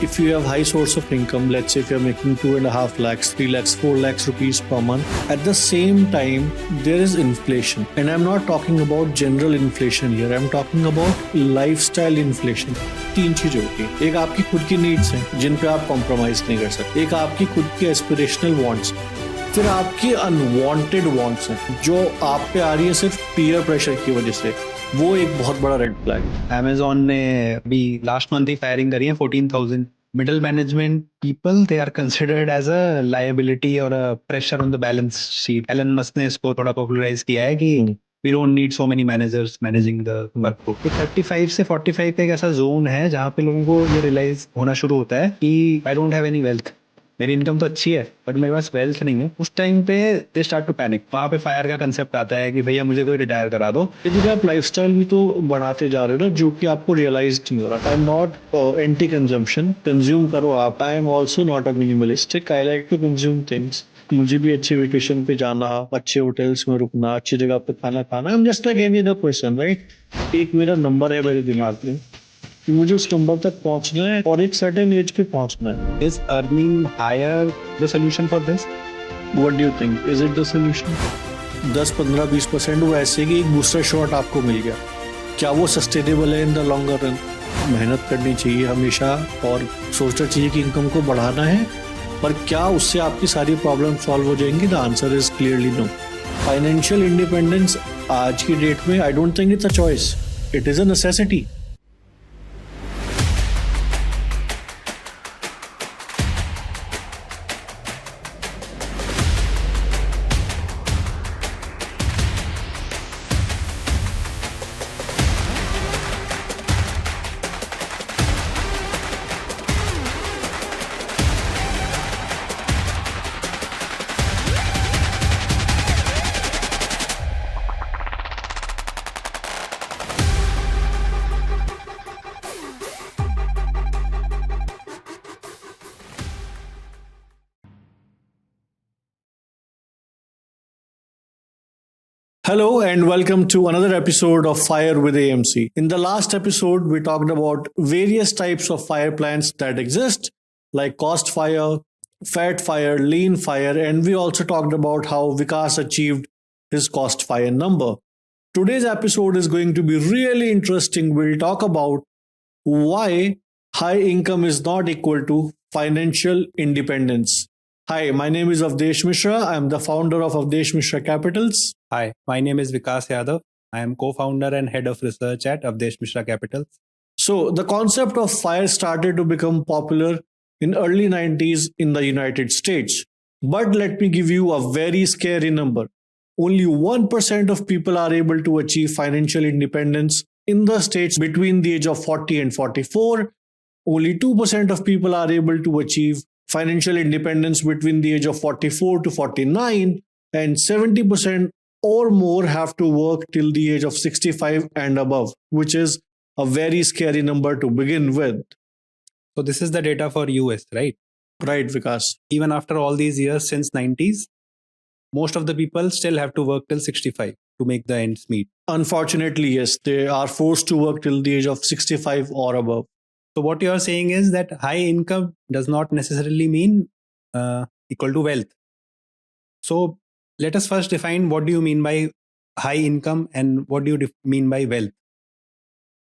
if you have high source of income, let's say if you're making 2.5 lakhs, 3 lakhs, 4 lakhs rupees per month, at the same time, there is inflation. And I'm not talking about general inflation here. I'm talking about lifestyle inflation. तीन चीजें होती है. एक आपकी खुद की needs हैं जिन पे आप कॉम्प्रोमाइज नहीं कर सकते. एक आपकी खुद की एस्पिरेशनल वांट्स. फिर आपकी अनवांटेड वांट्स हैं जो आप पे आ रही है सिर्फ पीयर प्रेशर की वजह से. वो एक बहुत बड़ा रेड फ्लैग है. Amazon ने अभी लास्ट मंथ ही फायरिंग करी है 14,000 middle management people. They are considered as a liability or a pressure on the balance sheet. Elon Musk ने इसको थोड़ा popularize किया है कि we don't need so many managers managing the workforce. 35 से 45 का एक ऐसा जोन है जहाँ पे लोगों को ये रियलाइज होना शुरू होता है कि I don't have any wealth. मेरी इनकम तो अच्छी है बट मेरे पास वेल्थ नहीं है. उस टाइम पे दे स्टार्ट टू पैनिक. वहाँ पे फायर का कंसेप्ट आता है कि भैया मुझे कोई रिटायर करा दो. क्योंकि आप लाइफस्टाइल भी तो बढ़ाते जा रहे हो ना जो कि आपको रियलाइज नहीं हो रहा. I am not anti consumption. Consume करो आप. I am also not a minimalistic. I like to consume things. मुझे भी अच्छे वेकेशन पे जाना, अच्छे होटल्स में रुकना, अच्छी जगह पे खाना खाना. I am just like any other person, right. एक मेरा नंबर है मेरे दिमाग में कि मुझे उस नंबर तक पहुंचना है और एक सर्टेन एज पे पहुंचना है. Is earning higher the solution for this? What do you think? Is it the solution? 10-15-20% वो ऐसे कि एक बूस्टर शॉट आपको मिल गया. क्या वो सस्टेनेबल है इन द लॉन्गर रन? मेहनत करनी चाहिए हमेशा और सोचना चाहिए कि इनकम को बढ़ाना है. पर क्या उससे आपकी सारी प्रॉब्लम सॉल्व हो जाएंगी? The answer is clearly no. Financial independence आज की डेट में I don't think it's a choice. It is a necessity. Hello and welcome to another episode of Fire with AMC. In the last episode, we talked about various types of fire plans that exist, like cost fire, fat fire, lean fire, and we also talked about how Vikas achieved his cost fire number. Today's episode is going to be really interesting. We'll talk about why high income is not equal to financial independence. Hi, my name is Avdesh Mishra. I'm the founder of Avdesh Mishra Capitals. Hi, my name is Vikas Yadav. I am co-founder and head of research at Avdesh Mishra Capitals. So the concept of fire started to become popular in early 90s in the United States. But let me give you a very scary number. Only 1% of people are able to achieve financial independence in the states between the age of 40 and 44. Only 2% of people are able to achieve financial independence between the age of 44 to 49, and 70% or more have to work till the age of 65 and above, which is a very scary number to begin with. So this is the data for US, right? Right, Vikas. Even after all these years since 90s, most of the people still have to work till 65 to make the ends meet. Unfortunately, yes, they are forced to work till the age of 65 or above. So what you are saying is that high income does not necessarily mean equal to wealth. So let us first define what do you mean by high income and what do you mean by wealth.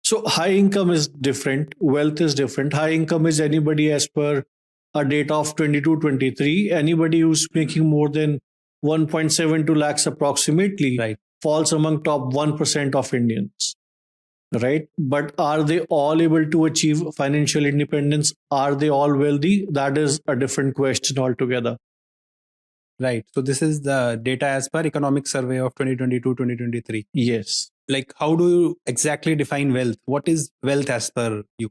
So high income is different, wealth is different. High income is anybody as per a data of 22-23, anybody who's making more than 1.72 lakhs approximately, Right. falls among top 1% of Indians. Right? But are they all able to achieve financial independence? Are they all wealthy? That is a different question altogether. Right. So this is the data as per Economic Survey of 2022-2023. Yes. Like how do you exactly define wealth? What is wealth as per you?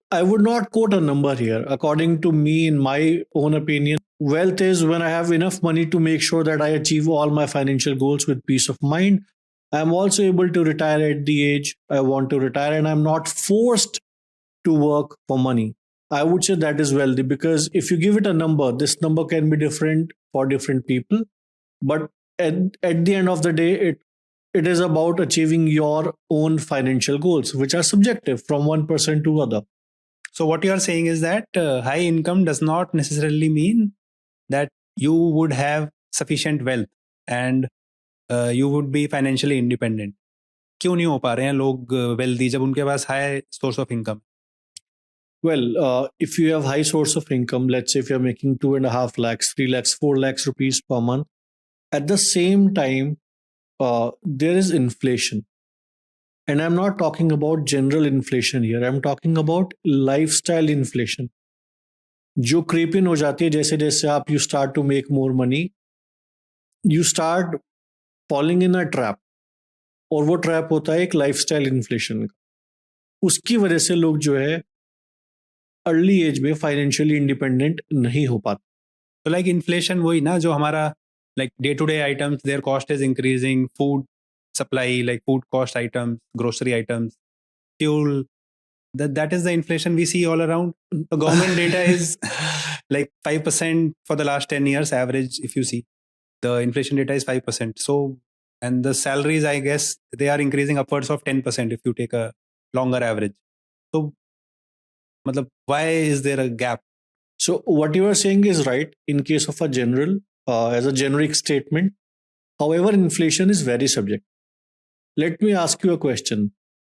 I would not quote a number here. According to me, in my own opinion, wealth is when I have enough money to make sure that I achieve all my financial goals with peace of mind. I'm also able to retire at the age I want to retire, and I'm not forced to work for money. I would say that is wealthy, because if you give it a number, this number can be different for different people. But at the end of the day, it is about achieving your own financial goals, which are subjective from one person to other. So what you are saying is that high income does not necessarily mean that you would have sufficient wealth and you would be financially independent. क्यों नहीं हो पा रहे हैं लोग wealthy जब उनके पास high source of income? Well, if you have high source of income, let's say if you're making 2.5 lakhs, 3 lakhs, 4 lakhs rupees per month, at the same time, there is inflation. And I'm not talking about general inflation here. I'm talking about lifestyle inflation. जो creep in हो जाती है जैसे जैसे आप you start to make more money, you start falling in a trap. और वो trap होता है एक लाइफस्टाइल इन्फ्लेशन का. उसकी वजह से लोग जो है अर्ली एज में फाइनेंशियली इंडिपेंडेंट नहीं हो पाते. तो लाइक इन्फ्लेशन वही ना जो हमारा like day to day items their cost is increasing, food supply like food cost items, grocery items, fuel, that is the inflation we see all around. The government data is like 5% for the last 10 years average. If you see the inflation data is 5%. So and the salaries, I guess they are increasing upwards of 10% if you take a longer average. So matlab, why is there a gap? So what you are saying is right in case of a general, as a generic statement. However, inflation is very subjective. Let me ask you a question.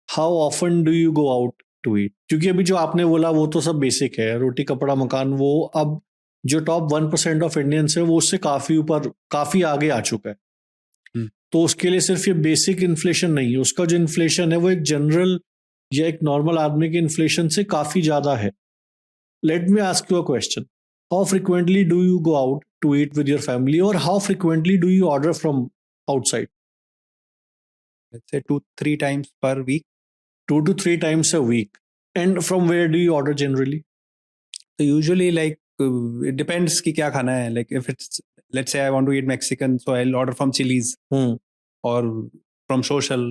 How often do you go out to eat? क्योंकि अभी जो आपने बोला वो तो सब basic है, रोटी कपड़ा मकान, वो अब जो टॉप 1% ऑफ इंडियंस है वो उससे काफी ऊपर, काफी आगे आ चुका है. तो उसके लिए सिर्फ ये बेसिक इन्फ्लेशन नहीं है, उसका जो इन्फ्लेशन है वो एक जनरल या एक नॉर्मल आदमी के इन्फ्लेशन से काफी ज्यादा है. Let me ask you a question. How frequently do you go out to eat with your family, और how frequently do you order from outside? Let's say 2-3 times per week. 2 to 3 times a week. And from where do you order generally? So usually like it depends कि क्या खाना है. Like if it's, let's say I want to eat Mexican, so I'll order from Chili's or from Social.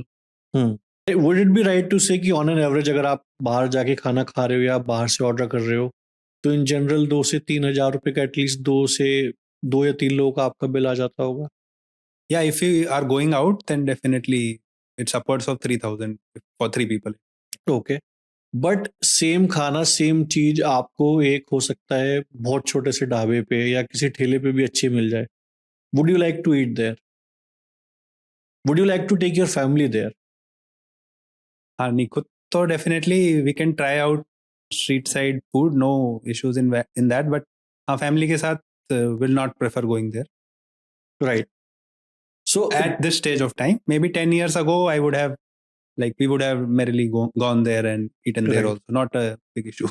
Would it be right to say कि on an average अगर आप बाहर जाके खाना खा रहे हो या बाहर से ऑर्डर कर रहे हो तो इन जनरल 2 से 3 हजार रुपए का एटलीस्ट 2 या 3 लोगों का आपका बिल आ जाता होगा? Yeah, if you are going out, then definitely it's upwards of 3,000 for 3 people. Okay. But same खाना सेम चीज आपको एक हो सकता है बहुत छोटे से ढाबे पे या किसी ठेले पे भी अच्छी मिल जाए. Would you like to eat there? Would you like to take your family there? हाँ, नहीं खुद तो definitely we can try out street side food, no issues in that, but हाँ फैमिली के साथ will not prefer going there. Right. So at this stage of time, maybe 10 years ago, we would have merrily gone there and eaten there also. Not a big issue.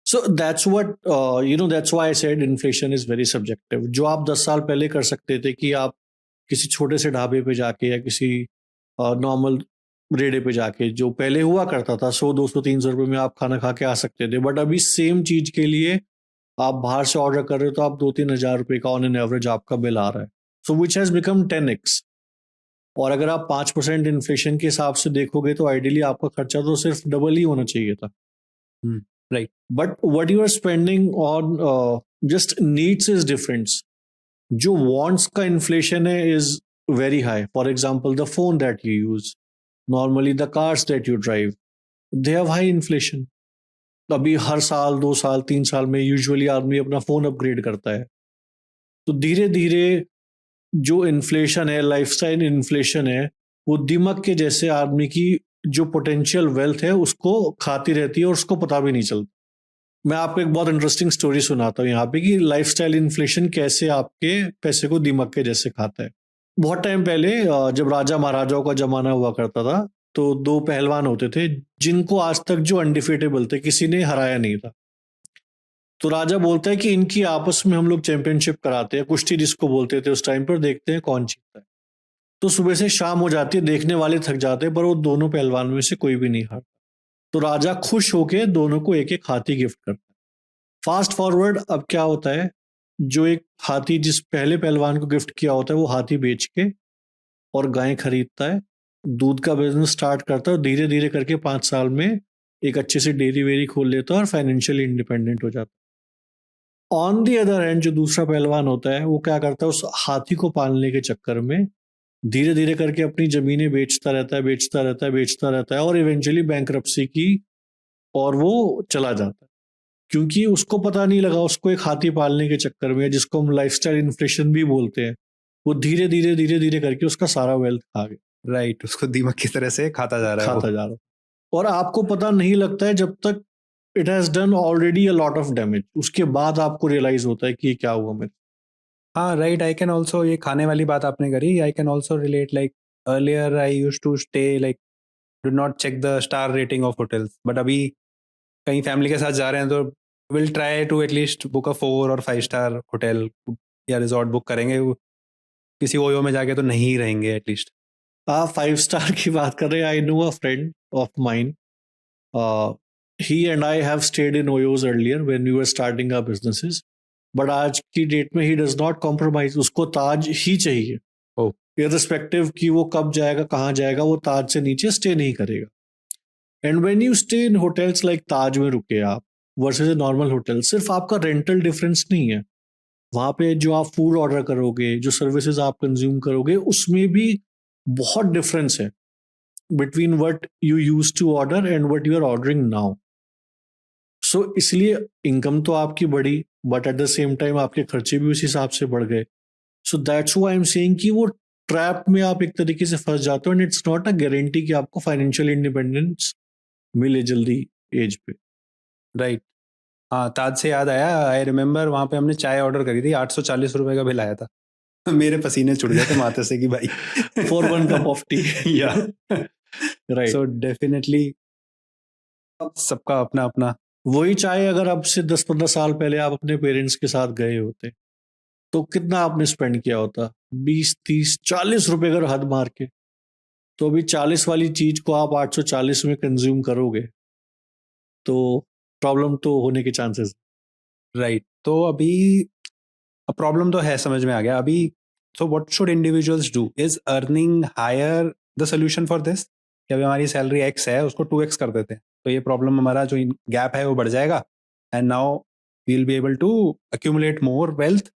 So that's what, that's why I said inflation is very subjective. जो आप 10 साल पहले कर सकते थे कि आप किसी छोटे से ढाबे पे जाके या किसी नॉर्मल रेडे पे जाके, जो पहले हुआ करता था 100, 200, 300 रुपए में आप खाना खा के आ सकते थे. बट अभी सेम चीज के लिए आप बाहर से ऑर्डर कर रहे हो तो आप 2-3 हजार रुपए का ऑन एन एवरेज आपका बिल आ रहा है. सो विच हैज बिकम 10x. और अगर आप 5% इन्फ्लेशन के हिसाब से देखोगे तो आइडियली आपका खर्चा तो सिर्फ डबल ही होना चाहिए था. Right. But what you are spending on just needs is different. जो वांट्स का इन्फ्लेशन है is very high. For example the phone that you use, normally the cars that you drive, they have high inflation. अभी हर साल 2 साल 3 साल में usually आदमी अपना फोन अपग्रेड करता है. तो धीरे धीरे जो इन्फ्लेशन है, लाइफस्टाइल इन्फ्लेशन है, वो दिमाग के जैसे आदमी की जो पोटेंशियल वेल्थ है उसको खाती रहती है और उसको पता भी नहीं चलता. मैं आपको एक बहुत इंटरेस्टिंग स्टोरी सुनाता हूँ यहाँ पे कि लाइफस्टाइल इन्फ्लेशन कैसे आपके पैसे को दिमाग के जैसे खाता है. बहुत टाइम पहले जब राजा महाराजाओं का जमाना हुआ करता था तो 2 पहलवान होते थे जिनको आज तक जो अनडिफीटेबल थे, किसी ने हराया नहीं था. तो राजा बोलता है कि इनकी आपस में हम लोग चैंपियनशिप कराते हैं, कुश्ती जिसको बोलते थे उस टाइम पर, देखते हैं कौन जीतता है. तो सुबह से शाम हो जाती है, देखने वाले थक जाते हैं पर वो दोनों पहलवान में से कोई भी नहीं हारता. तो राजा खुश होके दोनों को एक एक हाथी गिफ्ट करता है. फास्ट फॉरवर्ड, अब क्या होता है, जो एक हाथी जिस पहले पहलवान को गिफ्ट किया होता है वो हाथी बेच के और गाय खरीदता है, दूध का बिजनेस स्टार्ट करता है और धीरे धीरे करके 5 साल में एक अच्छी सी डेयरी वेरी खोल लेता है और फाइनेंशियली इंडिपेंडेंट हो जाता है. ऑन दी अदर हैंड जो दूसरा पहलवान होता है वो क्या करता है, उस हाथी को पालने के चक्कर में धीरे धीरे करके अपनी जमीनें बेचता रहता है और इवेंचुअली बैंकरप्सी की और वो चला जाता है. क्योंकि उसको पता नहीं लगा, उसको एक हाथी पालने के चक्कर में, जिसको हम लाइफस्टाइल इन्फ्लेशन भी बोलते हैं, वो धीरे धीरे धीरे धीरे करके उसका सारा वेल्थ खा गया, राइट, उसको दीमक की तरह से खाता जा रहा है वो। खाता जा रहा। और आपको पता नहीं लगता है जब तक it has done already a lot of damage, उसके बाद आपको रियलाइज होता है कि ये क्या हुआ मेरे। हाँ राइट, आई कैन ऑल्सो, ये खाने वाली बात आपने करी, I can also relate, like earlier I use to stay, like do not check the star rating of hotels, but अभी कहीं फैमिली के साथ जा रहे हैं तो will try to at least book a 4 और 5 स्टार होटल या रिजॉर्ट बुक करेंगे। किसी ओयो में जाके तो नहीं रहेंगे एटलीस्ट। आप 5 स्टार की बात कर रहे हैं, I know a friend of mine, he and I have stayed in Oyos earlier when we were starting our businesses, but आज की डेट में he does not compromise, उसको ताज ही चाहिए, Oh. irrespective कि वो कब जाएगा कहाँ जाएगा, वो ताज से नीचे स्टे नहीं करेगा। And when you stay in hotels like Taj में रुके आप वर्सेस ए नॉर्मल होटल, सिर्फ आपका रेंटल डिफरेंस नहीं है, वहाँ पे जो आप फूड ऑर्डर करोगे, जो सर्विसेज आप कंज्यूम करोगे, उसमें भी बहुत डिफरेंस है between what you use to order and what you are ordering now. So इसलिए इनकम तो आपकी बढ़ी, but at the same time आपके खर्चे भी उस हिसाब से बढ़ गए। So that's why I am saying कि वो ट्रैप में आप एक तरीके से फंस जाते हो, and it's not a guarantee कि आपको फाइनेंशियल इंडिपेंडेंस मिले जल्दी एज पे। राइट, हाँ ताज से याद आया, आई रिमेम्बर वहाँ पे हमने चाय ऑर्डर करी थी, 840 रुपए का बिल आया था। मेरे पसीने छूट गए थे माथे से कि भाई for one cup of T. या राइट, सो डेफिनेटली सबका अपना अपना। वही चाय अगर अब से 10-15 साल पहले आप अपने पेरेंट्स के साथ गए होते तो कितना आपने स्पेंड किया होता, 20-30-40 रुपए अगर हद मार के। तो अभी 40 वाली चीज को आप 840 में कंज्यूम करोगे तो प्रॉब्लम तो होने के चांसेस। राइट, तो अभी प्रॉब्लम तो है, समझ में आ गया अभी। So what should individuals do? Is earning higher the solution for this? कि अभी हमारी सैलरी एक्स है, उसको 2x कर देते हैं तो ये प्रॉब्लम, हमारा जो गैप है वो बढ़ जाएगा, and now we will be able to accumulate more wealth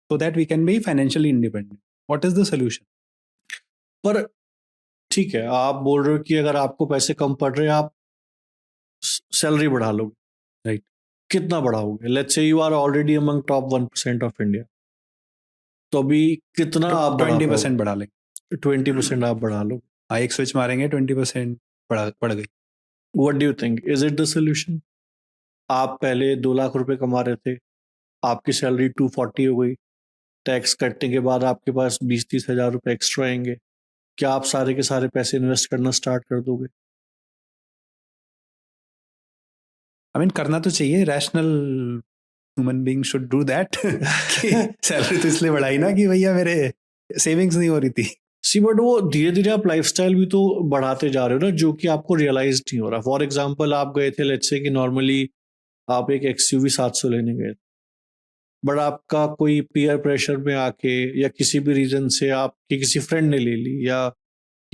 so that we can be financially independent. What is the solution? पर ठीक है, आप बोल रहे हो कि अगर आपको पैसे कम पड़ रहे हैं आप सैलरी बढ़ा लोगे, राइट, कितना बढ़ाओगे? Let's say you are already among top 1% of India, तो अभी कितना आप बढ़ा 20% बढ़ा लेंगे, 20% आप बढ़ा लो। हाँ एक स्विच मारेंगे 20% बढ़ गई। What do you think, is it the solution? आप पहले 2 लाख रुपए कमा रहे थे, आपकी सैलरी 240 हो गई, टैक्स कटने के बाद आपके पास 20-30 हजार रुपए एक्स्ट्रा आएंगे, क्या आप सारे के सारे पैसे इन्वेस्ट करना स्टार्ट कर दोगे? आई मीन करना तो चाहिए, rational human being should do that. Salary तो इसलिए बढ़ाई ना कि भैया मेरे सेविंग्स नहीं हो रही थी। सी बट वो धीरे धीरे आप लाइफस्टाइल भी तो बढ़ाते जा रहे हो ना, जो कि आपको रियलाइज नहीं हो रहा। फॉर एग्जांपल आप गए थे, लेट्स से कि नॉर्मली आप एक XUV 700 लेने गए, बट आपका कोई पीयर प्रेशर में आके या किसी भी रीजन से आपके किसी फ्रेंड ने ले ली या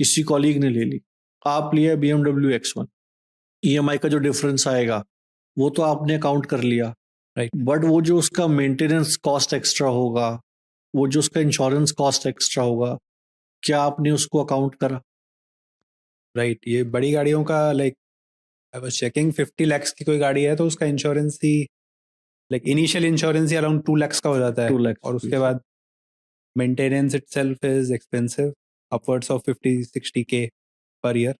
किसी कॉलीग ने ले ली, आप लिया BMW X1, EMI का जो डिफरेंस आएगा वो तो आपने अकाउंट कर लिया, राइट, बट वो जो उसका मेंटेनेंस कॉस्ट एक्स्ट्रा होगा, वो जो उसका इंश्योरेंस कॉस्ट एक्स्ट्रा होगा, क्या आपने उसको अकाउंट करा? राइट। ये बड़ी गाड़ियों का, like I was checking, 50 lakhs की कोई गाड़ी है तो उसका इंश्योरेंस ही, लाइक इनिशियल इंश्योरेंस ही अराउंड 2 lakhs का हो जाता है, 2 lakhs और उसके बाद maintenance itself is expensive, upwards of 50-60K per year.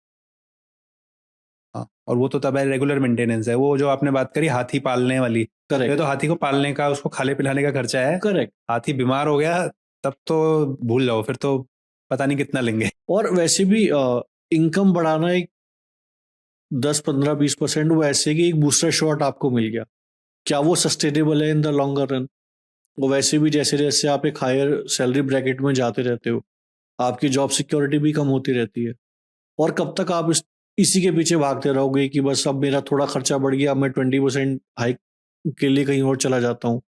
हाँ, और वो तो तब है रेगुलर मेंटेनेंस है, वो जो आपने बात करी हाथी पालने वाली, ये करेक्ट तो हाथी को पालने का, उसको खाने पिलाने का खर्चा है। करेक्ट। हाथी बीमार हो गया तब तो भूल जाओ, फिर तो पता नहीं कितना लेंगे। और वैसे भी इनकम बढ़ाना एक 10-15-20% वो ऐसे कि एक बूस्टर शॉट आपको मिल गया, क्या वो सस्टेनेबल है इन द लॉन्गर रन? वो वैसे भी जैसे जैसे आप एक हायर सैलरी ब्रैकेट में जाते रहते हो, आपकी जॉब सिक्योरिटी भी कम होती रहती है, और कब तक आप इसी के पीछे भागते रहोगे कि बस अब मेरा थोड़ा खर्चा बढ़ गया, मैं 20% हाइक के लिए कहीं और चला जाता हूँ,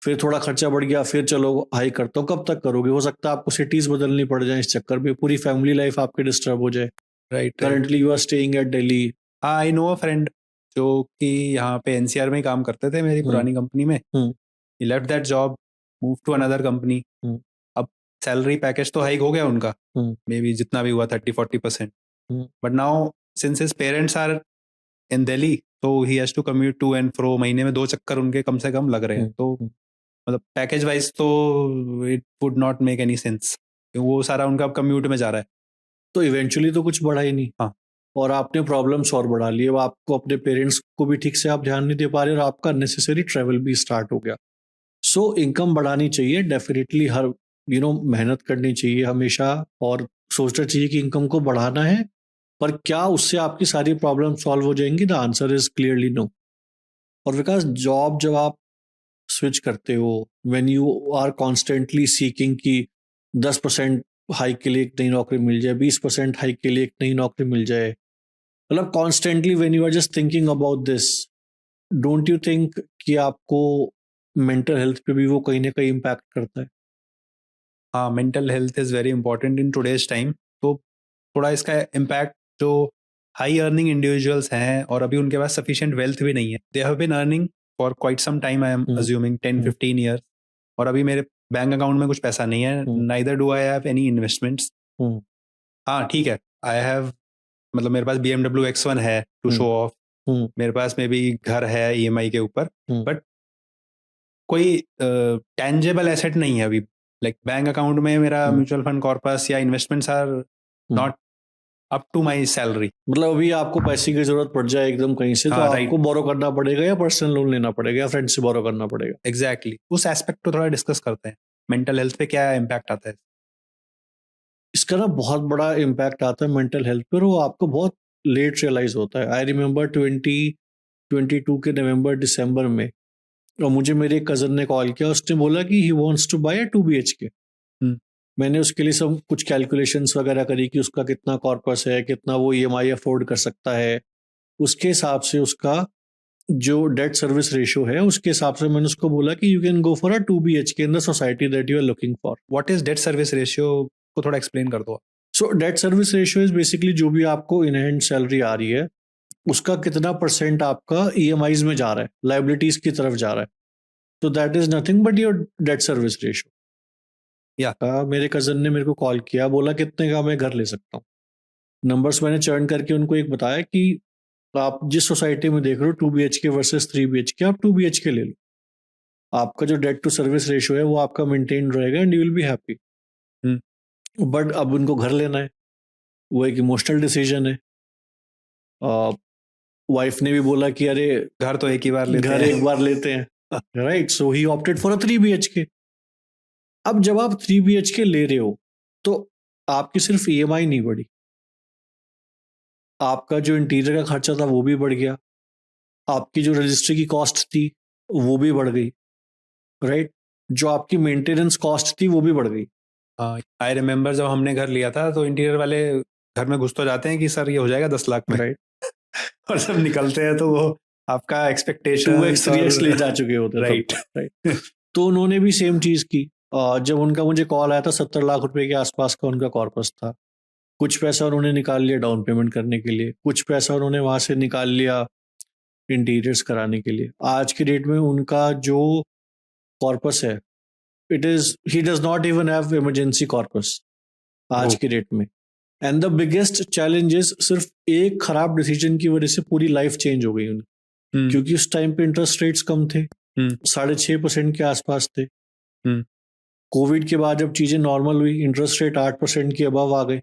फिर थोड़ा खर्चा बढ़ गया फिर चलो हाइक करता हूँ, कब तक करोगे? हो सकता है आपको सिटीज बदलनी पड़ जाए इस चक्कर में, पूरी फैमिली लाइफ आपकी डिस्टर्ब हो जाए। Right, currently you are staying at Delhi. हाँ आई नो अ फ्रेंड जो कि यहाँ पे NCR में ही काम करते थे मेरी पुरानी कंपनी में। He left that job, move to another company. अब सैलरी पैकेज तो हाइक हो गया उनका, मे बी जितना भी हुआ 30-40%, but now since his parents are in Delhi, तो he has to commute to and fro, महीने में 2 चक्कर उनके कम से कम लग रहे हैं। तो मतलब पैकेज वाइज तो it would not make any sense, वो सारा उनका कम्यूट में जा रहा है। तो इवेंचुअली तो कुछ बढ़ा ही नहीं। हाँ। और आपने प्रॉब्लम्स और बढ़ा लिए। अब आपको अपने पेरेंट्स को भी ठीक से आप ध्यान नहीं दे पा रहे और आपका नेसेसरी ट्रैवल भी स्टार्ट हो गया। सो इनकम बढ़ानी चाहिए डेफिनेटली, हर मेहनत करनी चाहिए हमेशा और सोचना चाहिए कि इनकम को बढ़ाना है, पर क्या उससे आपकी सारी प्रॉब्लम सॉल्व हो जाएंगी? The answer is clearly no. और विकास, जॉब जब आप स्विच करते हो, when you are constantly seeking कि 10% हाइक के लिए एक नई नौकरी मिल जाए, 20% हाइक के लिए एक नई नौकरी मिल जाए, मतलब constantly when you are just thinking about this, don't you think कि आपको मेंटल हेल्थ पे भी वो कहीं ना कहीं इम्पैक्ट करता है? हाँ, mental health is very important in today's time. तो थोड़ा इसका इम्पैक्ट जो हाई अर्निंग इंडिविजुअल्स हैं और अभी उनके पास सफिशिएंट वेल्थ भी नहीं है, they have been earning for quite some time, I am assuming 10-15 years, और अभी मेरे बैंक अकाउंट में कुछ पैसा नहीं है, neither do I have any investments. हाँ ठीक है, आई हैव, मतलब मेरे पास BMW X1 है टू शो ऑफ, मेरे पास में भी घर है EMI के ऊपर, बट कोई टेंजेबल एसेट नहीं है अभी। लाइक बैंक अकाउंट में मेरा म्यूचुअल फंड कॉर्पस या investments are not up to my salary. मतलब अभी आपको पैसे की जरूरत पड़ जाए एकदम कहीं से, तो आपको बोरो करना पड़ेगा या पर्सनल लोन लेना पड़ेगा या फ्रेंड से बोरो करना पड़ेगा। एग्जैक्टली, उस एस्पेक्ट को थोड़ा डिस्कस करते हैं, मेंटल हेल्थ पे क्या इम्पैक्ट आता है। इसका ना बहुत बड़ा इम्पैक्ट आता है मेंटल हेल्थ पर, वो आपको बहुत लेट रियलाइज होता है। आई रिमेम्बर 2022 के नवंबर दिसंबर में, और मुझे मेरे कजन ने कॉल किया, उसने बोला कि he wants to buy 2 BHK। मैंने उसके लिए सब कुछ कैलकुलेशंस वगैरह करी कि उसका कितना कॉर्पस है, कितना वो EMI अफोर्ड कर सकता है, उसके हिसाब से उसका जो डेट सर्विस रेशियो है, उसके हिसाब से मैंने उसको बोला कि you can go for a 2 BHK in the society that you are looking for. What is debt service ratio को थोड़ा एक्सप्लेन कर दो। So debt service ratio is basically जो भी आपको इन हैंड सैलरी आ रही है, उसका कितना परसेंट आपका EMIs में जा रहा है, लाइबिलिटीज की तरफ जा रहा है। तो that is nothing but your date service ratio. मेरे कजन ने मेरे को कॉल किया, बोला कितने का मैं घर ले सकता हूँ। नंबर्स मैंने चर्न करके उनको एक बताया कि आप जिस सोसाइटी में देख रहे हो 2 BHK वर्सेस 3 BHK, आप 2 BHK ले लो, आपका जो डेट टू सर्विस रेशियो है वो आपका मेंटेन रहेगा and you will be happy. But अब उनको घर लेना है, वो एक इमोशनल डिसीजन है। वाइफ ने भी बोला कि अरे घर तो एक ही बार लेते घर हैं, एक बार लेते हैं, right? So he opted for a 3 BHK। अब जब आप 3 BHK ले रहे हो तो आपकी सिर्फ EMI नहीं बढ़ी, आपका जो इंटीरियर का खर्चा था वो भी बढ़ गया, आपकी जो रजिस्ट्री की कॉस्ट थी वो भी बढ़ गई, राइट? जो आपकी मेंटेनेंस कॉस्ट थी वो भी बढ़ गई। आई रिमेम्बर जब हमने घर लिया था तो इंटीरियर वाले घर में घुस तो जाते हैं कि सर ये हो जाएगा 10 लाख में, राइट? और जब निकलते हैं तो वो आपका एक्सपेक्टेशन 2x 3x ले जा चुके होते, राइट? तो उन्होंने भी सेम चीज की। जब उनका मुझे कॉल आया था 70 लाख रुपए के आसपास का उनका कॉर्पस था। कुछ पैसा उन्होंने निकाल लिया डाउन पेमेंट करने के लिए, कुछ पैसा उन्होंने वहां से निकाल लिया इंटीरियर्स कराने के लिए। आज की डेट में उनका जो कॉर्पस है, it is he does not even have emergency corpus आज की डेट में। And the biggest challenge is सिर्फ एक खराब डिसीजन की वजह से पूरी लाइफ चेंज हो गई उनकी। क्योंकि उस टाइम पे इंटरेस्ट रेट्स कम थे, 6.5% के आसपास थे। कोविड के बाद जब चीजें नॉर्मल हुई, इंटरेस्ट रेट 8% के अबव आ गए,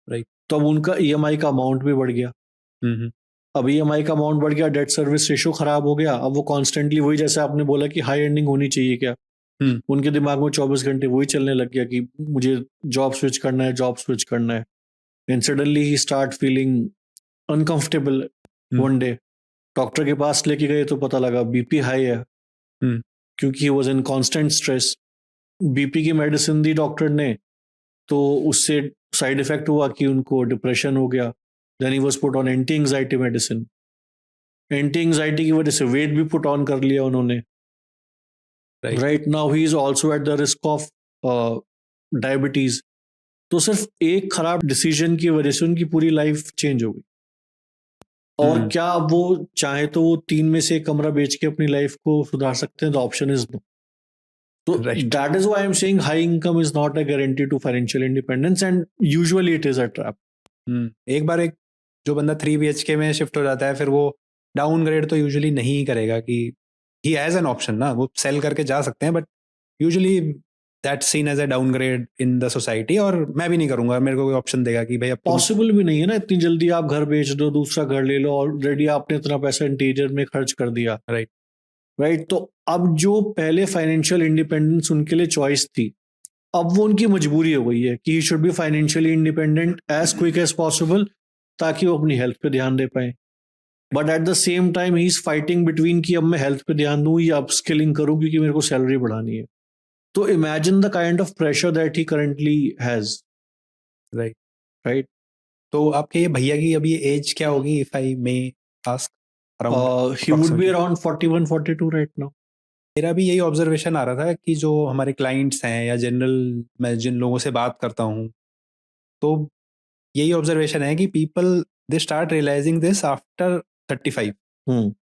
राइट? तो अब उनका EMI का अमाउंट भी बढ़ गया। अब EMI का अमाउंट बढ़ गया, डेट सर्विस रेशियो खराब हो गया। अब वो कॉन्स्टेंटली वही, जैसे आपने बोला कि हाई अर्निंग होनी चाहिए क्या, उनके दिमाग में 24 घंटे वही चलने लग गया कि मुझे जॉब स्विच करना है, जॉब स्विच करना है। And suddenly he start feeling uncomfortable. One day doctor के पास लेके गए तो पता लगा BP हाई है, क्योंकि he was in constant stress. BP की मेडिसिन दी डॉक्टर ने, तो उससे साइड इफेक्ट हुआ कि उनको डिप्रेशन हो गया। Then he was put on anti anxiety medicine. Anti anxiety की वजह से वेट भी पुट ऑन कर लिया उन्होंने, right? Now he is also at the risk of diabetes. तो सिर्फ एक खराब डिसीजन की वजह से उनकी पूरी लाइफ चेंज हो गई। और क्या वो चाहे तो वो 3 में से एक कमरा बेच के अपनी लाइफ को सुधार सकते हैं? The option is no. तो that is why I am saying high income is not a guarantee to financial independence and usually it is a trap. एक बार एक जो बंदा 3 BHK में शिफ्ट हो जाता है, फिर वो डाउनग्रेड तो यूजुअली नहीं करेगा कि ही हैज एन ऑप्शन ना, वो सेल करके जा सकते हैं, but usually that's seen as a downgrade in the society. और मैं भी नहीं करूंगा, मेरे को कोई ऑप्शन देगा कि भाई अब तुम पॉसिबल भी नहीं है ना इतनी जल्दी आप घर बेच दो, दूसरा घर ले लो, ऑलरेडी आपने इतना पैसा इंटीरियर में खर्च कर दिया। राइट राइट, तो अब जो पहले फाइनेंशियल इंडिपेंडेंस उनके लिए चॉइस थी, अब वो उनकी मजबूरी हो गई है कि he should be financially independent as quick as possible, ताकि वो अपनी हेल्थ पे ध्यान दे पाए। But at the same time he is fighting between कि अब मैं हेल्थ पे ध्यान दूं या अपस्किलिंग करूं क्योंकि मेरे को सैलरी बढ़ानी है। तो imagine the kind of pressure that he currently has. Right right, तो आपके ये भैया की अभी एज क्या होगी, if I may ask? Around he would be around 41 42 right now. मेरा भी यही ऑब्जर्वेशन आ रहा था कि जो हमारे क्लाइंट्स हैं या जनरल मैं जिन लोगों से बात करता हूँ, तो यही ऑब्जर्वेशन है कि people they start realising this after 35।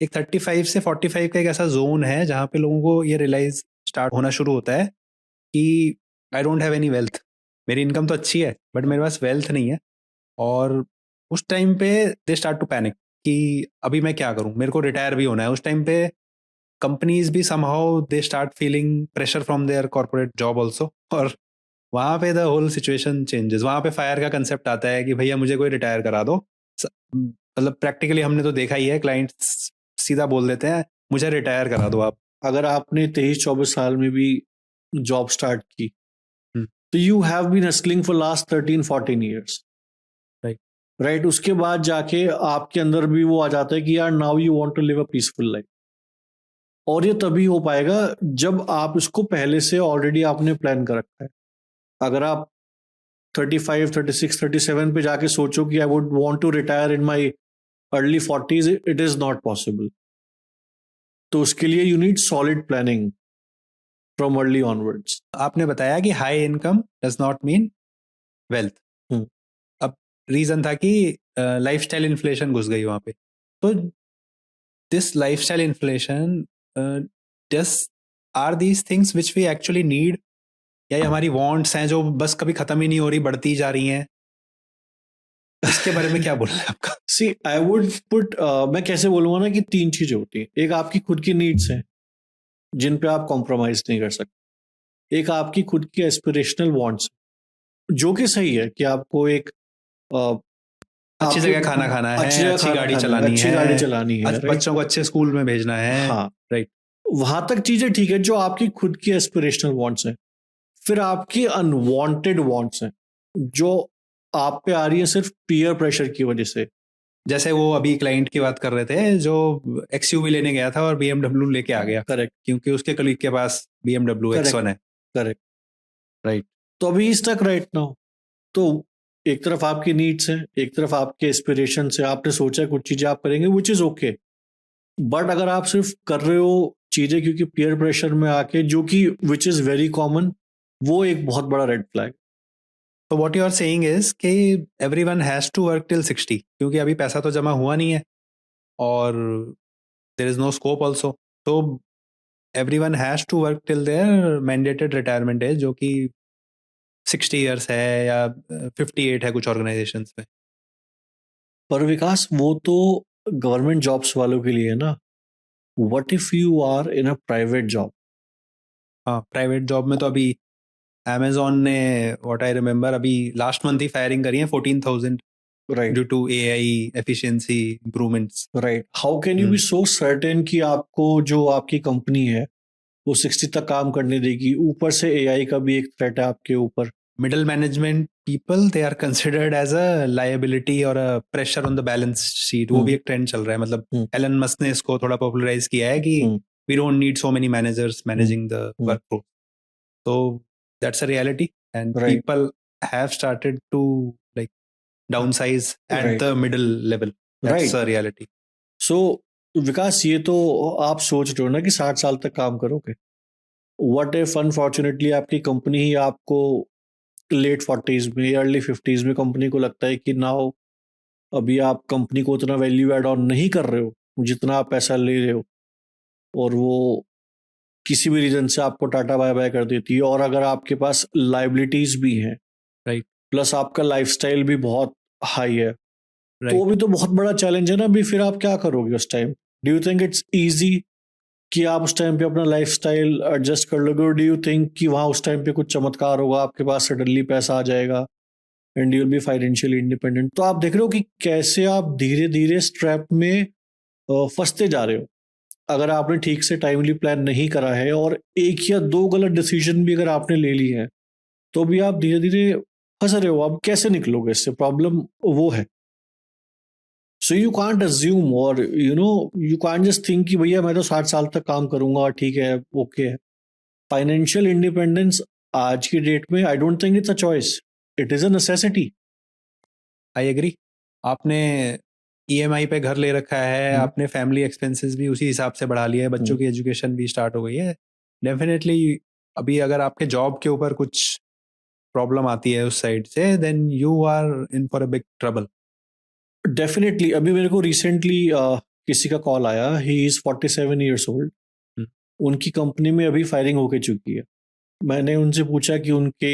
एक 35 से 45 का एक ऐसा जोन है जहाँ पे लोगों को ये रियलाइज स्टार्ट होना शुरू होता है कि I don't have any wealth, मेरी इनकम तो अच्छी है बट मेरे पास वेल्थ नहीं है। और उस टाइम पे दे स्टार्ट टू पैनिक कि अभी मैं क्या करूं, मेरे को रिटायर भी होना है। उस टाइम पे कंपनीज भी somehow they start feeling pressure from their corporate job also, और वहाँ पे द होल सिचुएशन चेंजेस। वहाँ पे फायर का कंसेप्ट आता है कि भैया मुझे कोई रिटायर करा दो। मतलब प्रैक्टिकली हमने तो देखा ही है, क्लाइंट्स सीधा बोल देते हैं मुझे रिटायर करा दो आप। अगर आपने 23-24 साल में भी जॉब स्टार्ट की तो you have been hustling for last 13-14 years. Right right, उसके बाद जाके आपके अंदर भी वो आ जाता है कि यार now you want to live a peaceful life. और ये तभी हो पाएगा जब आप इसको पहले से ऑलरेडी आपने प्लान कर रखा है। अगर आप 35 36 37 पे जाके सोचो कि I would want to retire in my early 40s, it is not possible. तो उसके लिए you need solid planning from early onwards. आपने बताया कि high income does not mean wealth. अब रीजन था कि लाइफस्टाइल इन्फ्लेशन घुस गई वहां पे। तो this lifestyle inflation, just are these things which we actually need, या ये हमारी वांट्स हैं जो बस कभी खत्म ही नहीं हो रही, बढ़ती जा रही हैं? इसके बारे में क्या बोलना है आपका? सी आई वुड पुट, मैं कैसे बोलूंगा ना कि 3 चीजें होती हैं। एक आपकी खुद की नीड्स हैं जिन पे आप कॉम्प्रोमाइज नहीं कर सकते। एक आपकी खुद की एस्पिरेशनल वांट्स जो कि सही है कि आपको एक अच्छी जगह खाना खाना है, अच्छी गाड़ी चलानी अच्छी है, गाड़ी चलानी है, right? बच्चों को अच्छे स्कूल में भेजना है। हाँ, राइट, वहां तक चीजें ठीक है जो आपकी खुद की एस्पिरेशनल वांट्स हैं। फिर आपकी अनवांटेड वांट्स हैं जो आप पे आ रही है सिर्फ पीयर प्रेशर की वजह से। जैसे वो अभी क्लाइंट की बात कर रहे थे जो XUV लेने गया था और BMW लेके आ गया, करेक्ट, क्योंकि उसके कलीग के पास BMW X1 है। करेक्ट, राइट, तो अभी इस तक राइट नाउ तो एक तरफ आपकी नीड्स हैं, एक तरफ आपके एस्पिरेशन है, आपने सोचा कुछ चीजें आप करेंगे विच इज ओके। बट अगर आप सिर्फ कर रहे हो चीजें क्योंकि पीयर प्रेशर में आके, जो कि विच इज वेरी कॉमन, वो एक बहुत बड़ा रेड फ्लैग। तो what you are saying is कि everyone has to work till 60, क्योंकि अभी पैसा तो जमा हुआ नहीं है और there is no scope also. तो everyone has to work till their mandated retirement age, जो कि 60 इयर्स है या 58 है कुछ ऑर्गेनाइजेशंस में। पर विकास वो तो गवर्नमेंट जॉब्स वालों के लिए है ना। What if you are in a private job? हाँ, प्राइवेट जॉब में तो अभी Amazon ने व्हाट आई रिमेम्बर अभी लास्ट मंथ ही फायरिंग करी है 14,000 right, due to AI efficiency improvements. Right, how can you be so certain कि आपको जो आपकी कंपनी है वो 60 तक काम करने देगी? ऊपर से एआई का भी एक थ्रेट है आपके ऊपर। Middle management people they are considered as a liability और a pressure on the balance sheet. वो भी एक ट्रेंड चल रहा है, मतलब एलन मस्क ने इसको थोड़ा पॉपुलराइज किया है कि we don't need so many managers managing the workforce. तो that's a reality and people have started to like downsize at the middle level. That's a reality. So Vikas, ये तो आप सोच रहे हो ना कि 60 साल तक काम करोगे। व्हाट इफ अनफॉर्चुनेटली आपकी कंपनी ही आपको लेट 40s में, अर्ली 50s में कंपनी को लगता है कि नाउ अभी आप कंपनी को उतना वैल्यू एड ऑन नहीं कर रहे हो जितना आप पैसा ले रहे हो, और वो किसी भी रीजन से आपको टाटा बाय बाय कर देती है। और अगर आपके पास लाइबिलिटीज भी हैं, राइट, प्लस आपका लाइफस्टाइल भी बहुत हाई है, तो राइट। अभी तो बहुत बड़ा चैलेंज है ना। अभी फिर आप क्या करोगे उस time? Do you think it's easy कि आप उस टाइम पे अपना लाइफस्टाइल एडजस्ट कर लोगे, और डू यू थिंक कि वहाँ उस टाइम पे कुछ चमत्कार होगा, आपके पास सडनली पैसा आ जाएगा and you will be financially independent? तो आप देख रहे हो कि कैसे आप धीरे धीरे स्ट्रैप में फंसते जा रहे हो। अगर आपने ठीक से टाइमली प्लान नहीं करा है और एक या दो गलत डिसीजन भी अगर आपने ले लिए हैं, तो भी आप धीरे धीरे फंस रहे हो। आप कैसे निकलोगे इससे? प्रॉब्लम वो है। सो यू कांट अज्यूम, और यू कांट जस्ट थिंक कि भैया मैं तो 60 साल तक काम करूंगा और ठीक है, ओके है। फाइनेंशियल इंडिपेंडेंस आज की डेट में I don't think it's a choice, it is a necessity. I agree. आपने ईएमआई पे घर ले रखा है, आपने फैमिली एक्सपेंसेस भी उसी हिसाब से बढ़ा लिया है, बच्चों की एजुकेशन भी स्टार्ट हो गई है। डेफिनेटली अभी अगर आपके जॉब के ऊपर कुछ प्रॉब्लम आती है उस साइड से, then you are in for a big trouble. Definitely. अभी मेरे को रिसेंटली किसी का कॉल आया, ही इज 47 ईयर्स ओल्ड। उनकी कंपनी में अभी फायरिंग होके चुकी है। मैंने उनसे पूछा कि उनके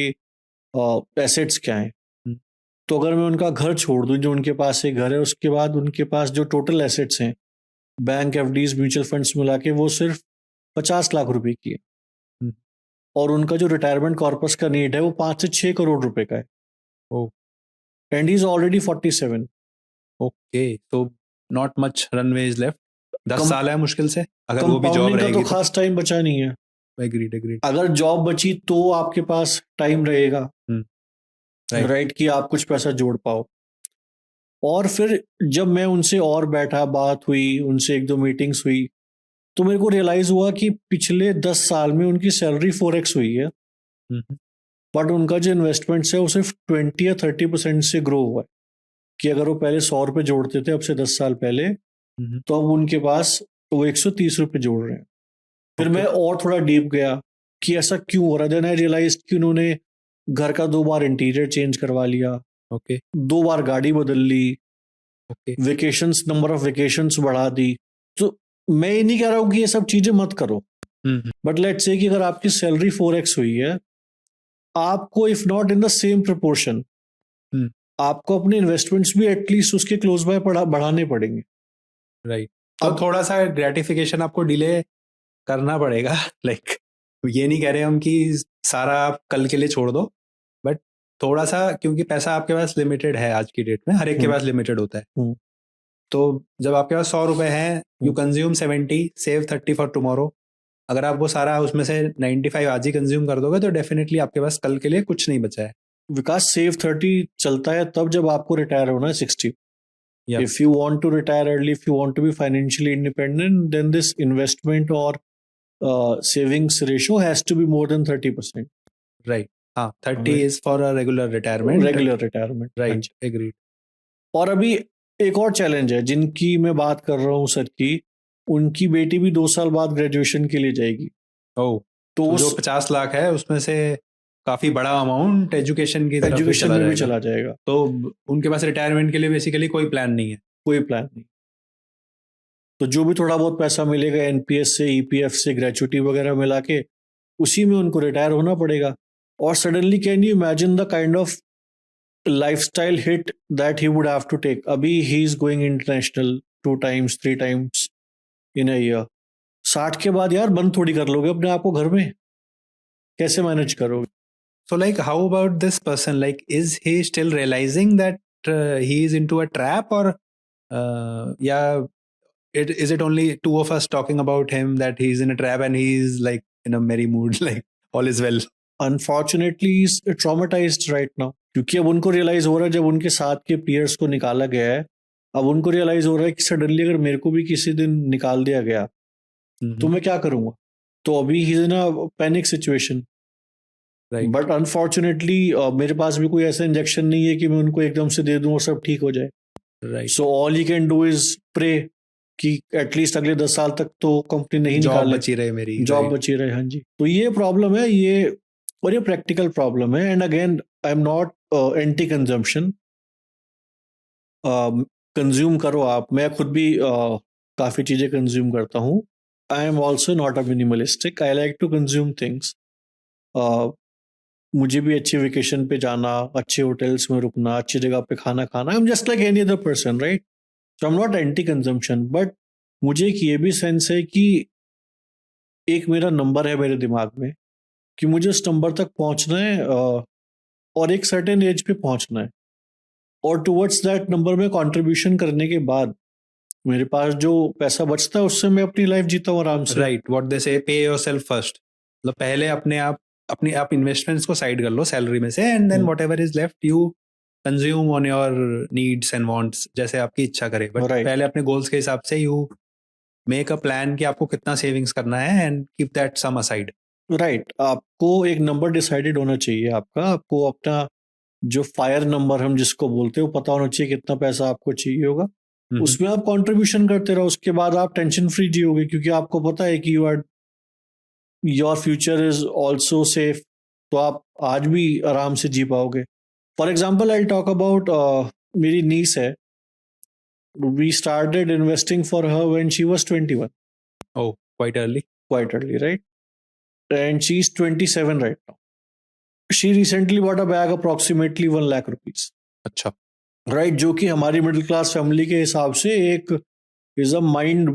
एसेट्स क्या हैं। तो अगर मैं उनका घर छोड़ दूं, जो उनके पास एक घर है, उसके बाद उनके पास जो टोटल एसेट्स हैं बैंक, एफडीज, म्यूचुअल फंड्स मिला के, वो सिर्फ 50 लाख रुपए की है। और उनका जो रिटायरमेंट कॉर्पस का नीड है वो 5 से 6 करोड़ रुपए का है। Oh, and he is already 47। Okay, तो not much runway is left. 10 साल है मुश्किल से, अगर वो भी जॉब कंपाउंडिंग का तो रहेगी तो। खास टाइम बचा नहीं है। Agreed agreed. अगर जॉब बची तो आपके पास टाइम रहेगा, राइट। राइट, कि आप कुछ पैसा जोड़ पाओ। और फिर जब मैं उनसे और बैठा, बात हुई उनसे, एक दो मीटिंग्स हुई, तो मेरे को रियलाइज हुआ कि पिछले 10 साल में उनकी सैलरी 4x हुई है, बट उनका जो इन्वेस्टमेंट्स है वो सिर्फ 20 या 30% से ग्रो हुआ है। कि अगर वो पहले 100 रुपये जोड़ते थे अब से 10 साल पहले, तो अब उनके पास वो 130 रुपये जोड़ रहे हैं। फिर मैं और थोड़ा डीप गया कि ऐसा क्यों हो रहा है। देन आई रियलाइज कि उन्होंने घर का 2 बार इंटीरियर चेंज करवा लिया, ओके 2 बार गाड़ी बदल ली, okay. Vacations, number of vacations बढ़ा दी। तो मैं ये नहीं कह रहा हूँ कि ये सब चीजें मत करो, बट लेट्स से कि अगर आपकी सैलरी 4x हुई है, आपको if not in the same proportion, आपको अपने इन्वेस्टमेंट्स भी एटलीस्ट उसके क्लोज बाय बढ़ाने पड़ेंगे। राइट। तो थोड़ा सा ग्रेटिफिकेशन आपको डिले करना पड़ेगा। लाइक ये नहीं कह रहे हम कि सारा आप कल के लिए छोड़ दो, बट थोड़ा सा, क्योंकि पैसा आपके पास लिमिटेड है आज की डेट में, हर एक के पास लिमिटेड होता है। तो जब आपके पास 100 रुपए हैं, you consume 70, save 30 for tomorrow. अगर आप वो सारा उसमें से 95 आज ही कंज्यूम कर दोगे, तो डेफिनेटली आपके पास कल के लिए कुछ नहीं बचा है। विकास, सेव 30 चलता है तब जब आपको रिटायर होना है 60। Yeah. If you want to retire early, if you want to be financially independent, then this investment or savings ratio has to be more than 30%. Right. हाँ, 30 is for a regular retirement. Regular retirement. Right. Agreed. और अभी एक और challenge है जिनकी मैं बात कर रहा हूँ सर की, उनकी बेटी भी 2 साल बाद ग्रेजुएशन के लिए जाएगी। तो जो 50 लाख है उसमें से काफी बड़ा अमाउंट एजुकेशन की तरफ एजुकेशन में भी चला जाएगा। तो उनके पास रिटायरमेंट के लिए बेसिकली कोई प्लान नहीं है। कोई प्लान नहीं। तो जो भी थोड़ा बहुत पैसा मिलेगा एनपीएस से, ईपीएफ से, ग्रेचुटी वगैरह मिला के, उसी में उनको रिटायर होना पड़ेगा। और suddenly can you imagine the kind of lifestyle hit that he would have to take. अभी he is going international 2 times 3 times in a year. 60 के बाद यार बंद थोड़ी कर लोगे अपने आप को घर में, कैसे मैनेज करोगे? So like how about this person, like is he still realizing that he is into a trap, or is it only two of us talking about him that he's in a trap and he's like in a merry mood, like all is well? Unfortunately he's traumatized right now, क्योंकि अब उनको realise हो रहा है, जब उनके साथ के पीयर्स को निकाला गया है, अब उनको रियलाइज हो रहा है कि सडनली अगर मेरे को भी किसी दिन निकाल दिया गया तो मैं क्या करूंगा। तो अभी he is in a panic situation. But unfortunately मेरे पास भी कोई ऐसा इंजेक्शन नहीं है कि मैं उनको एकदम से दे दूं और सब ठीक हो जाए। So all you can do is pray कि एटलीस्ट अगले 10 साल तक तो कंपनी नहीं निकाले, बची रहे मेरी, जॉब बची रहे। हाँ जी। तो ये प्रॉब्लम है, ये और ये प्रैक्टिकल प्रॉब्लम है। And again I am not anti consumption, consume करो आप। मैं खुद भी काफी चीजें कंज्यूम करता हूँ। I am also not a minimalistic, I like to consume things. मुझे भी अच्छी वेकेशन पे जाना, अच्छे होटल्स में रुकना, अच्छी जगह पे खाना खाना। I am just like any other person, right? So I am not anti consumption, but मुझे एक ये भी सेंस है कि एक मेरा नंबर है मेरे दिमाग में कि मुझे उस नंबर तक पहुंचना है, और एक सर्टेन एज पे पहुंचना है, और टुवर्ड्स दैट नंबर में कंट्रीब्यूशन करने के बाद मेरे पास जो पैसा बचता है उससे मैं अपनी लाइफ जीता हूँ आराम से। राइट, व्हाट दे से पे योरसेल्फ फर्स्ट, मतलब पहले अपने आप इन्वेस्टमेंट्स को साइड कर लो सैलरी में से, and then whatever is left you consume on your needs and wants, जैसे आपकी इच्छा करे, बट Right. पहले अपने गोल्स के हिसाब से यू मेक अ प्लान कि आपको कितना सेविंग्स करना है and keep that sum aside. Right, आपको एक नंबर डिसाइडेड होना चाहिए आपका, आपको अपना जो फायर नंबर हम जिसको बोलते हैं वो पता होना चाहिए कितना पैसा आपको चाहिए होगा, उसमें आप कंट्रीब्यूशन करते रहो, उसके बाद आप टेंशन फ्री जियोगे क्योंकि आपको पता है कि your future is also safe, तो आप आज भी आराम से जी पाओगे। For example I talk about मेरी नीस है, we started investing for her when she was 21, Oh, quite early. quite early, right? And she's 27 right now. She recently bought a bag approximately 1 lakh rupees. अच्छा, right, जो कि हमारी middle class family के हिसाब से एक is a mind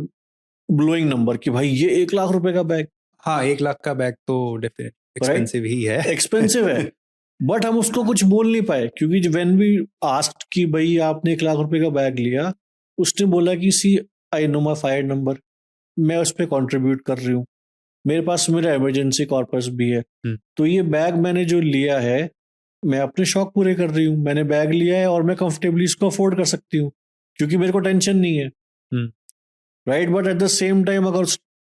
blowing number कि भाई ये 1 लाख रुपए का बैग हाँ 1 लाख का बैग तो डेफिनेट एक्सपेंसिव ही है। एक्सपेंसिव है, बट हम उसको कुछ बोल नहीं पाए क्योंकि व्हेन वी आस्क्ड कि भाई आपने 1 लाख रुपए का बैग लिया, उसने बोला कि see I know my FIRE number, मैं उस पर कॉन्ट्रीब्यूट कर रही हूँ, मेरे पास मेरा इमरजेंसी कॉर्पस भी है, तो ये बैग मैंने जो लिया है मैं अपने शौक पूरे कर रही हूँ, मैंने बैग लिया है और मैं कंफर्टेबली इसको अफोर्ड कर सकती हूँ क्योंकि मेरे को टेंशन नहीं है, right? But at the same time अगर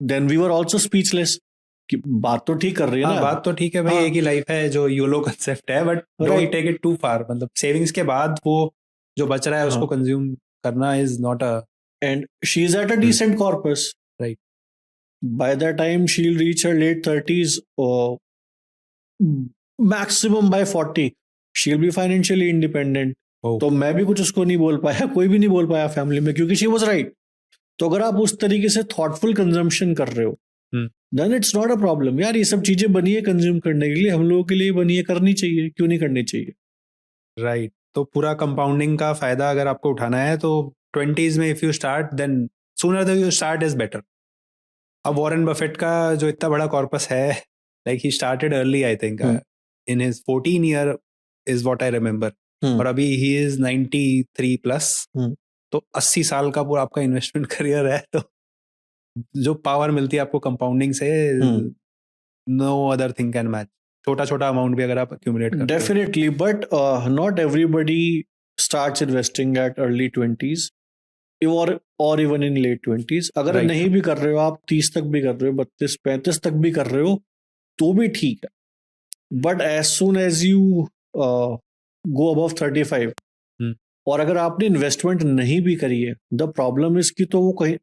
then we were also speechless कि बात तो ठीक कर रही है हाँ, ना, बात तो ठीक है भाई, एक ही लाइफ है, जो योलो कंसेप्ट है, but don't take it too far, मतलब सेविंग्स के बाद वो जो बच रहा है उसको कंज्यूम करना is not a, and she is at a decent corpus, right? by the time she'll reach her late 30s or maximum by 40 she'll be financially independent. तो मैं भी कुछ उसको नहीं बोल पाया, कोई भी नहीं बोल पाया फैमिली में क्योंकि शी वाज राइट। तो अगर आप उस तरीके से थॉटफुल कंजम्पशन कर रहे हो then it's not a problem. यार ये सब चीजें बनी है कंज्यूम करने के लिए, हम लोगों के लिए बनी है, करनी चाहिए, क्यों नहीं करनी चाहिए? राइट, तो पूरा कंपाउंडिंग का फायदा अगर आपको उठाना है तो 20s में if you start then sooner the you start is better. अब वॉरेन बफेट का जो इतना बड़ा कॉर्पस है, like he started early, I think in his 14 year is what I remember, और अभी ही इज 93 प्लस, तो 80 साल का पूरा आपका इन्वेस्टमेंट करियर है, तो जो पावर मिलती है आपको कंपाउंडिंग से no other thing can match. छोटा छोटा अमाउंट भी अगर आप एक्यूमुलेट करते हो, definitely, but not everybody starts investing at early 20s और इवन इन लेट 20s। अगर नहीं भी कर रहे हो आप, 30 तक भी कर रहे हो, 32-35 तक भी कर रहे हो तो भी ठीक है, but as soon as you go above 35 और अगर आपने इन्वेस्टमेंट नहीं भी करी है, द प्रॉब्लम इज कि तो वो कहीं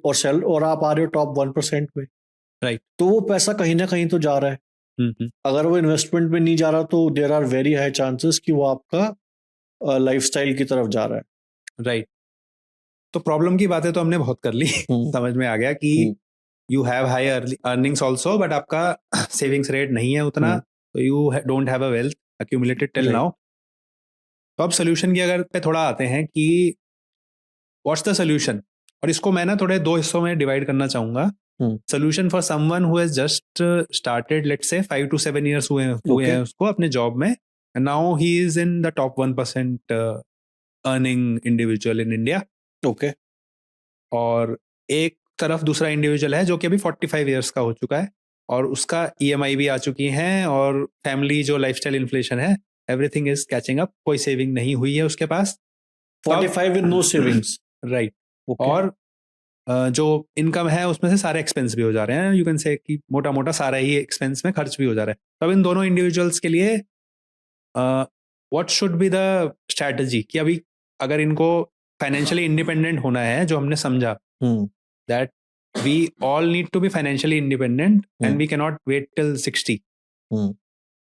और आप आ रहे हो टॉप 1% में, राइट, तो वो पैसा कहीं ना कहीं तो जा रहा है। अगर वो इन्वेस्टमेंट में नहीं जा रहा तो there are very high chances कि वो आपका लाइफस्टाइल की तरफ जा रहा है। राइट, तो प्रॉब्लम की बातें तो हमने बहुत कर ली, समझ में आ गया कि you have high earnings also, but आपका सेविंग्स रेट नहीं है उतना, तो you don't have a wealth accumulated till now। तो अब सोल्यूशन की अगर पे थोड़ा आते हैं कि व्हाट्स द सोल्यूशन, और इसको मैं ना थोड़े दो हिस्सों में डिवाइड करना चाहूंगा। Solution for someone who has just started, let's say 5 to 7 years हुए हैं उसको अपने जॉब में, and now he is in the top 1% earning individual in India. Okay, और एक तरफ दूसरा इंडिविजुअल है जो कि अभी 45 years का हो चुका है और उसका EMI भी आ चुकी है, और फैमिली जो लाइफस्टाइल इन्फ्लेशन है, एवरीथिंग इज कैचिंग अप, कोई सेविंग नहीं हुई है उसके पास, 45 विद नो सेविंग्स, राइट। और जो इनकम है उसमें से सारे एक्सपेंस भी हो जा रहे हैं, यू कैन से कि मोटा मोटा सारा ही एक्सपेंस में खर्च भी हो जा रहा है। तो अब इन दोनों इंडिविजुअल्स के लिए what should be the strategy, कि अभी अगर इनको फाइनेंशियली इंडिपेंडेंट होना है, जो हमने समझा that we all need to be financially independent and we can not wait till 60,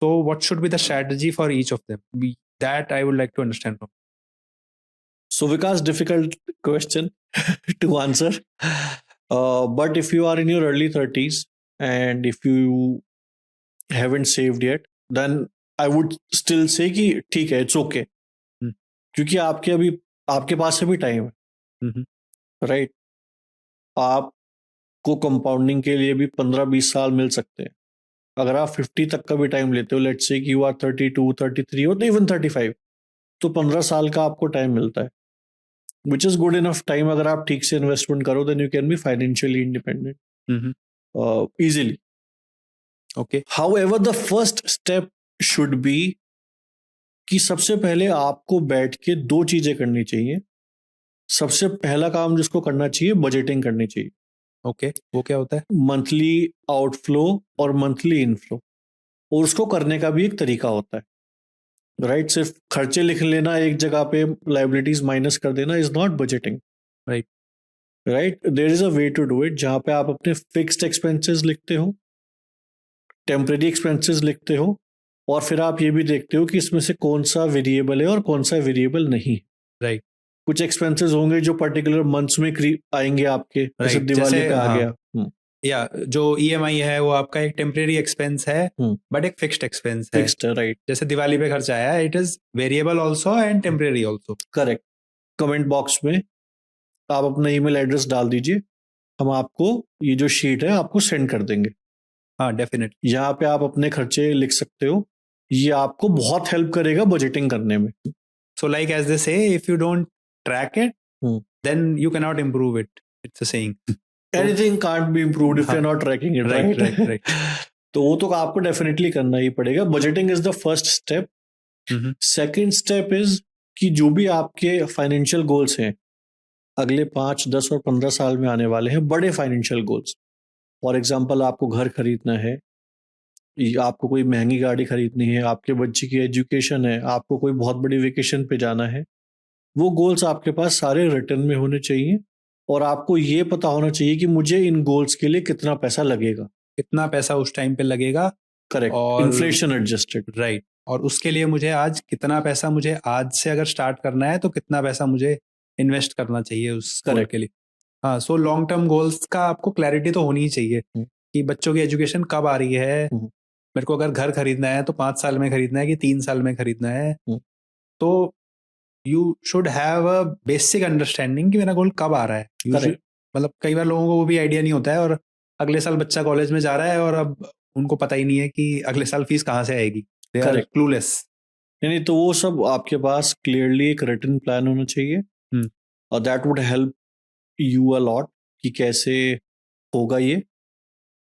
so what should be the strategy for each of them? That I would like to understand from. So Vikas, difficult question to answer, but if you are in your early 30s and if you haven't saved yet, then I would still say कि ठीक है, it's okay, क्योंकि आपके पास अभी time है, right? आपको compounding के लिए भी 15-20 साल मिल सकते हैं। अगर आप 50 तक का भी टाइम लेते हो, लेट्स से कि यू आर 32, 33 और इवन 35, तो 15 साल का आपको टाइम मिलता है, which is good enough time. अगर आप ठीक से इन्वेस्टमेंट करो, then you can be financially independent easily. Okay, However, the first step should be कि सबसे पहले आपको बैठ के दो चीजें करनी चाहिए। सबसे पहला काम जिसको करना चाहिए, बजटिंग करनी चाहिए। ओके, वो क्या होता है? मंथली आउटफ्लो और मंथली इनफ्लो, और उसको करने का भी एक तरीका होता है, राइट? सिर्फ खर्चे लिख लेना एक जगह पे, लाइबिलिटीज माइनस कर देना is not budgeting, right, right? There is a way to do it, जहां पे आप अपने फिक्स्ड एक्सपेंसेस लिखते हो, टेम्परेरी एक्सपेंसेस लिखते हो, और फिर आप ये भी देखते हो कि इसमें से कौन सा वेरिएबल है और कौन सा वेरिएबल नहीं। राइट, कुछ एक्सपेंसेस होंगे जो पर्टिकुलर मंथ्स में आएंगे आपके, जैसे राइट, दिवाली जैसे पे आ हाँ, गया। या जो ईएमआई है वो आपका एक टेम्परेरी एक्सपेंस है, बट एक फिक्स्ड एक्सपेंस है। फिक्स्ड है, राइट? जैसे दिवाली पे खर्चा आया, it is variable also and temporary also. Correct. Comment box में आप अपना ईमेल एड्रेस डाल दीजिए, हम आपको ये जो शीट है आपको सेंड कर देंगे। हाँ, डेफिनेटली। यहाँ पे आप अपने खर्चे लिख सकते हो, ये आपको बहुत हेल्प करेगा बजटिंग करने में। So like as they say, if you don't track it, then you cannot improve it. It's a saying. Anything can't be improved if you are not tracking it, Right, right? right, right. तो वो तो आपको definitely करना ही पड़ेगा। Budgeting is the first step. Second step is कि जो भी आपके फाइनेंशियल गोल्स हैं अगले 5, 10 और 15 साल में आने वाले हैं, बड़े फाइनेंशियल गोल्स, फॉर एग्जाम्पल आपको घर खरीदना है, आपको कोई महंगी गाड़ी खरीदनी है, आपके बच्चे की एजुकेशन है, आपको कोई बहुत बड़ी वेकेशन पे जाना है, वो गोल्स आपके पास सारे रिटर्न में होने चाहिए, और आपको ये पता होना चाहिए कि मुझे इन गोल्स के लिए कितना पैसा लगेगा। कितना पैसा उस टाइम पे लगेगा, करेक्ट, और इन्फ्लेशन एडजस्टेड, राइट। और उसके लिए मुझे आज कितना पैसा, मुझे आज से अगर स्टार्ट करना है तो कितना पैसा मुझे इन्वेस्ट करना चाहिए उस गोल के लिए। हाँ, सो लॉन्ग टर्म गोल्स का आपको क्लैरिटी तो होनी ही चाहिए कि बच्चों की एजुकेशन कब आ रही है, मेरे को अगर घर खरीदना है तो 5 साल में खरीदना है कि 3 साल में खरीदना है। तो you should have a basic understanding कि मेरा गोल कब आ रहा है। मतलब कई बार लोगों को वो भी आइडिया नहीं होता है, और अगले साल बच्चा कॉलेज में जा रहा है और अब उनको पता ही नहीं है कि अगले साल फीस कहाँ से आएगी। They are clueless. नहीं, तो वो सब आपके पास क्लियरली एक रिटन प्लान होना चाहिए, और that would help you a lot कि कैसे होगा ये,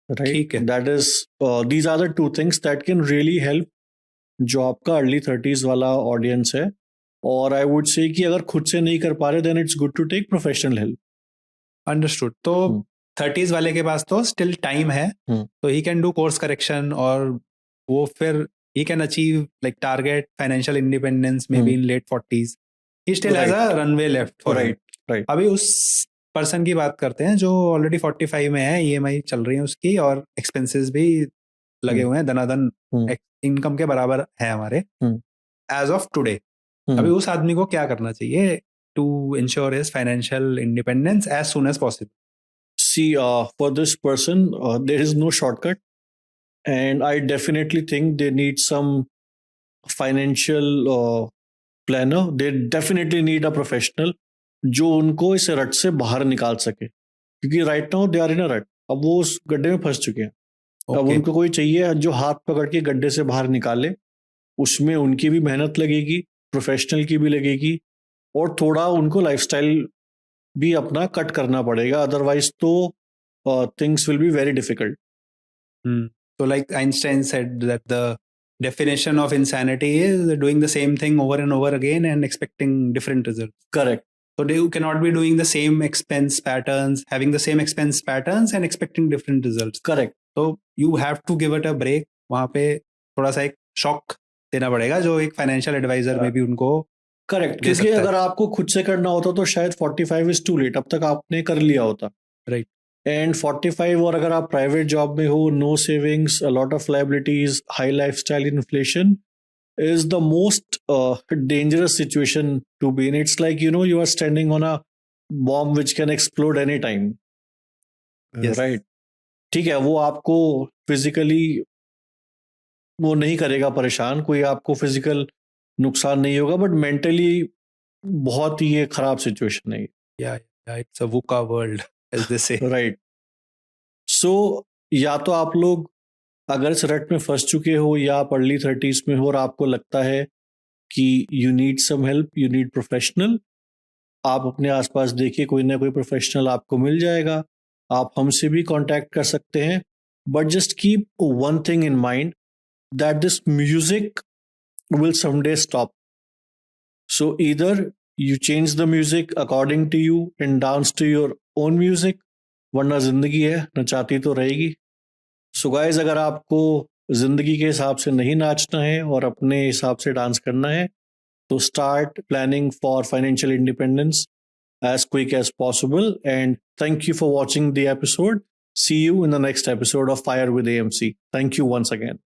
right? That is these are the two things that can really help जो आपका अर्ली 30s वाला ऑडियंस है। और आई वुड से कि अगर खुद से नहीं कर पा रहे, then it's good to take professional help. Understood. तो 30s वाले के पास तो स्टिल टाइम है, तो he can do course correction, और वो फिर he can achieve like target financial independence maybe in late 40s. He still has a runway left for him. Right. अभी उस पर्सन की बात करते हैं जो ऑलरेडी 45 में है, ईएमआई चल रही है उसकी, और एक्सपेंसेस भी लगे हुए हैं धनाधन, इनकम के बराबर है हमारे एज ऑफ टुडे। अभी उस आदमी को क्या करना चाहिए to ensure his financial independence as soon as possible? See, for this person, there is no shortcut. And I definitely think they need some financial planner. They definitely need a professional जो उनको इस रट से बाहर निकाल सके, क्योंकि right now they are in a rut. अब वो उस गड्ढे में फंस चुके हैं। अब उनको कोई चाहिए जो हाथ पकड़ के गड्ढे से बाहर निकाले। उसमें उनकी भी मेहनत लगेगी, प्रोफेशनल की भी लगेगी, और थोड़ा उनको लाइफस्टाइल भी अपना कट करना पड़ेगा, अदरवाइज तो things will be very difficult. So like Einstein said that the definition of insanity is doing the same thing over and over again and expecting different results. Correct. So you cannot be doing the same expense patterns, having the same expense patterns and expecting different results. Correct. So you have to give it a break. वहाँ पे थोड़ा सा एक shock देना पड़ेगा जो एक financial adviser में भी उनको करेक्ट, क्योंकि अगर आपको खुद से करना होता तो शायद 45 इज टू लेट, अब तक आपने कर लिया होता, राइट? एंड 45, और अगर आप प्राइवेट जॉब में हो, no savings, a lot of liabilities, high lifestyle, inflation is the most dangerous situation to be in. It's like, you are standing on a bomb which can explode anytime. Yes. Right? ठीक है, वो आपको physically वो नहीं करेगा परेशान, कोई आपको फिजिकल नुकसान नहीं होगा, बट मेंटली बहुत ही ये खराब सिचुएशन है। Yeah, it's a VUCA world, as they say. Right. So या तो आप लोग अगर इस रट में फंस चुके हो या आप अर्ली 30s में हो और आपको लगता है कि you need some help, you need professional, आप अपने आसपास देखिए, कोई ना कोई प्रोफेशनल आपको मिल जाएगा। आप हमसे भी कांटेक्ट कर सकते हैं, but just keep one thing in mind, that this music will someday stop. So either you change the music according to you and dance to your own music, वरना जिंदगी है, नचाती तो रहेगी। सो गाइस, अगर आपको जिंदगी के हिसाब से नहीं नाचना है और अपने हिसाब से डांस करना है, तो start planning for financial independence as quick as possible. And thank you for watching the episode. See you in the next episode of Fire with AMC. Thank you once again.